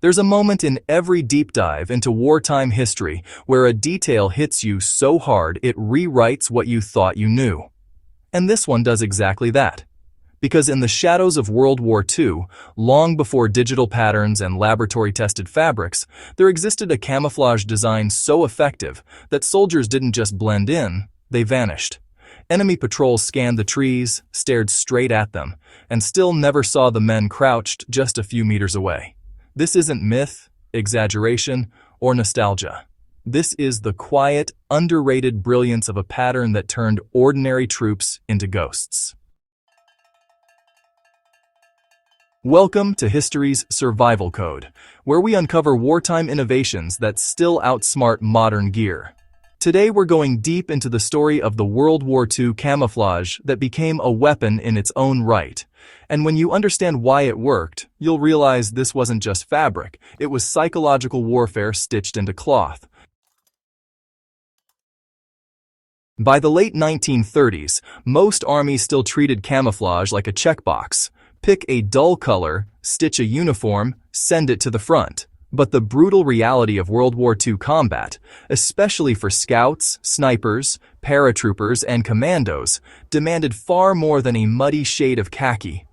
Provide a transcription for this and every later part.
There's a moment in every deep dive into wartime history where a detail hits you so hard it rewrites what you thought you knew. And this one does exactly that. Because in the shadows of World War II, long before digital patterns and laboratory-tested fabrics, there existed a camouflage design so effective that soldiers didn't just blend in, they vanished. Enemy patrols scanned the trees, stared straight at them, and still never saw the men crouched just a few meters away. This isn't myth, exaggeration, or nostalgia. This is the quiet, underrated brilliance of a pattern that turned ordinary troops into ghosts. Welcome to History's Survival Code, where we uncover wartime innovations that still outsmart modern gear. Today we're going deep into the story of the World War II camouflage that became a weapon in its own right. And when you understand why it worked, you'll realize this wasn't just fabric, it was psychological warfare stitched into cloth. By the late 1930s, most armies still treated camouflage like a checkbox. Pick a dull color, stitch a uniform, send it to the front. But the brutal reality of World War II combat, especially for scouts, snipers, paratroopers, and commandos, demanded far more than a muddy shade of khaki.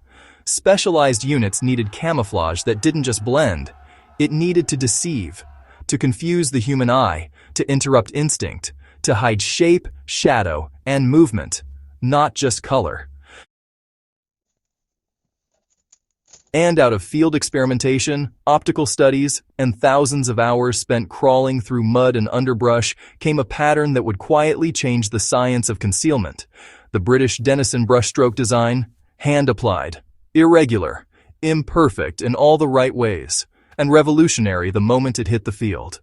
Specialized units needed camouflage that didn't just blend. It needed to deceive, to confuse the human eye, to interrupt instinct, to hide shape, shadow, and movement, not just color. And out of field experimentation, optical studies, and thousands of hours spent crawling through mud and underbrush came a pattern that would quietly change the science of concealment. The British Denison brushstroke design, hand-applied, irregular, imperfect in all the right ways, and revolutionary the moment it hit the field.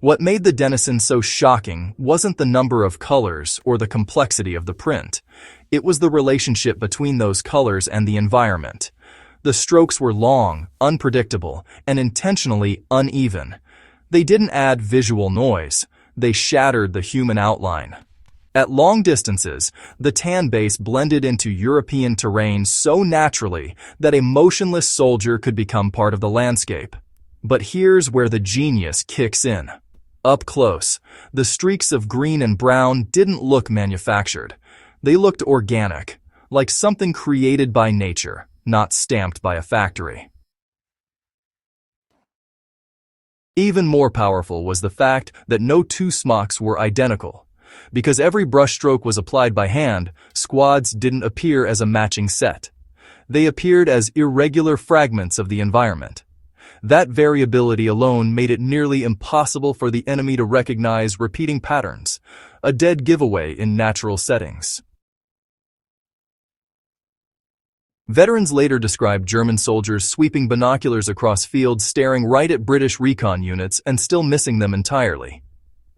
What made the Denison so shocking wasn't the number of colors or the complexity of the print. It was the relationship between those colors and the environment. The strokes were long, unpredictable, and intentionally uneven. They didn't add visual noise. They shattered the human outline. At long distances, the tan base blended into European terrain so naturally that a motionless soldier could become part of the landscape. But here's where the genius kicks in. Up close, the streaks of green and brown didn't look manufactured. They looked organic, like something created by nature, not stamped by a factory. Even more powerful was the fact that no two smocks were identical. Because every brushstroke was applied by hand, squads didn't appear as a matching set. They appeared as irregular fragments of the environment. That variability alone made it nearly impossible for the enemy to recognize repeating patterns, a dead giveaway in natural settings. Veterans later described German soldiers sweeping binoculars across fields staring right at British recon units and still missing them entirely.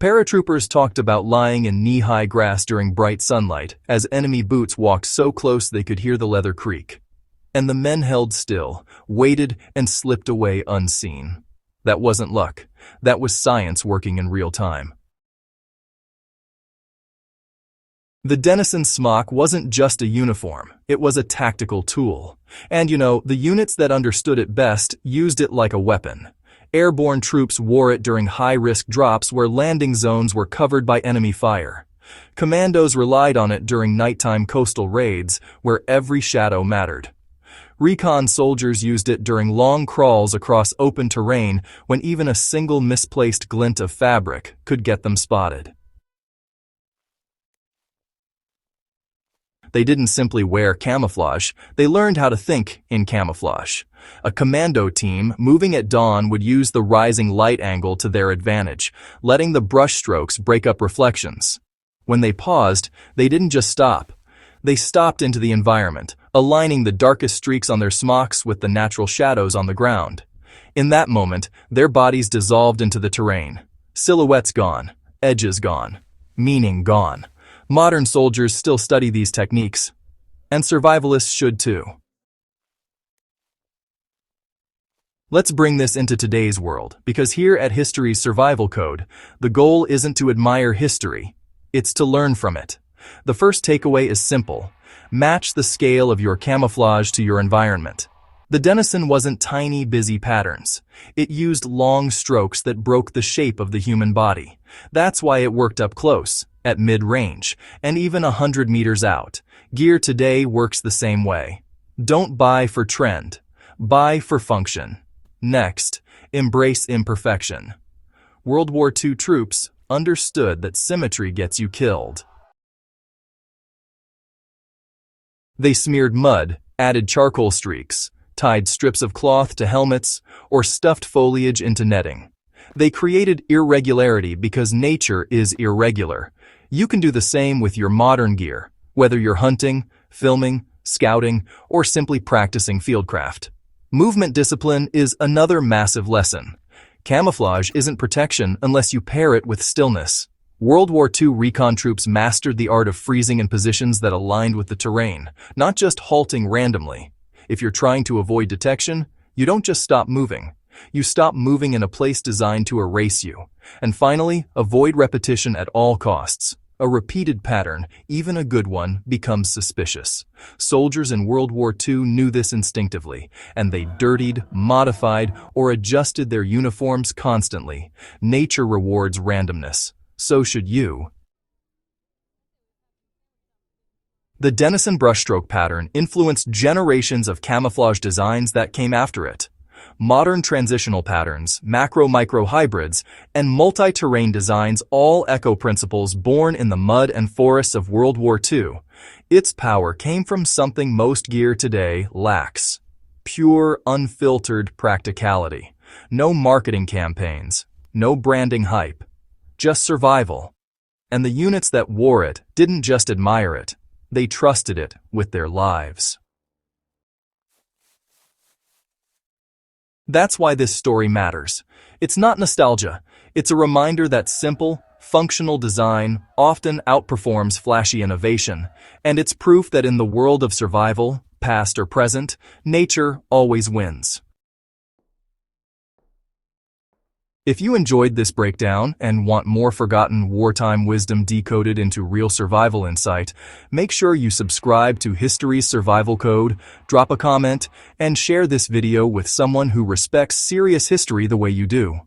Paratroopers talked about lying in knee-high grass during bright sunlight as enemy boots walked so close they could hear the leather creak. And the men held still, waited, and slipped away unseen. That wasn't luck. That was science working in real time. The Denison smock wasn't just a uniform. It was a tactical tool. And the units that understood it best used it like a weapon. Airborne troops wore it during high-risk drops where landing zones were covered by enemy fire. Commandos relied on it during nighttime coastal raids where every shadow mattered. Recon soldiers used it during long crawls across open terrain when even a single misplaced glint of fabric could get them spotted. They didn't simply wear camouflage, they learned how to think in camouflage. A commando team moving at dawn would use the rising light angle to their advantage, letting the brushstrokes break up reflections. When they paused, they didn't just stop. They stopped into the environment, aligning the darkest streaks on their smocks with the natural shadows on the ground. In that moment, their bodies dissolved into the terrain. Silhouettes gone, edges gone, meaning gone. Modern soldiers still study these techniques, and survivalists should too. Let's bring this into today's world, because here at History's Survival Code, the goal isn't to admire history, it's to learn from it. The first takeaway is simple. Match the scale of your camouflage to your environment. The Denison wasn't tiny, busy patterns. It used long strokes that broke the shape of the human body. That's why it worked up close, at mid-range, and even 100 meters out. Gear today works the same way. Don't buy for trend. Buy for function. Next, embrace imperfection. World War II troops understood that symmetry gets you killed. They smeared mud, added charcoal streaks, tied strips of cloth to helmets, or stuffed foliage into netting. They created irregularity because nature is irregular. You can do the same with your modern gear, whether you're hunting, filming, scouting, or simply practicing fieldcraft. Movement discipline is another massive lesson. Camouflage isn't protection unless you pair it with stillness. World War II recon troops mastered the art of freezing in positions that aligned with the terrain, not just halting randomly. If you're trying to avoid detection, you don't just stop moving. You stop moving in a place designed to erase you. And finally, avoid repetition at all costs. A repeated pattern, even a good one, becomes suspicious. Soldiers in World War II knew this instinctively, and they dirtied, modified, or adjusted their uniforms constantly. Nature rewards randomness. So should you. The Denison brushstroke pattern influenced generations of camouflage designs that came after it. Modern transitional patterns, macro-micro hybrids, and multi-terrain designs all echo principles born in the mud and forests of World War II. Its power came from something most gear today lacks: pure, unfiltered practicality. No marketing campaigns, no branding hype, just survival. And the units that wore it didn't just admire it, they trusted it with their lives. That's why this story matters. It's not nostalgia. It's a reminder that simple, functional design often outperforms flashy innovation, and it's proof that in the world of survival, past or present, nature always wins. If you enjoyed this breakdown and want more forgotten wartime wisdom decoded into real survival insight, make sure you subscribe to History's Survival Code, drop a comment, and share this video with someone who respects serious history the way you do.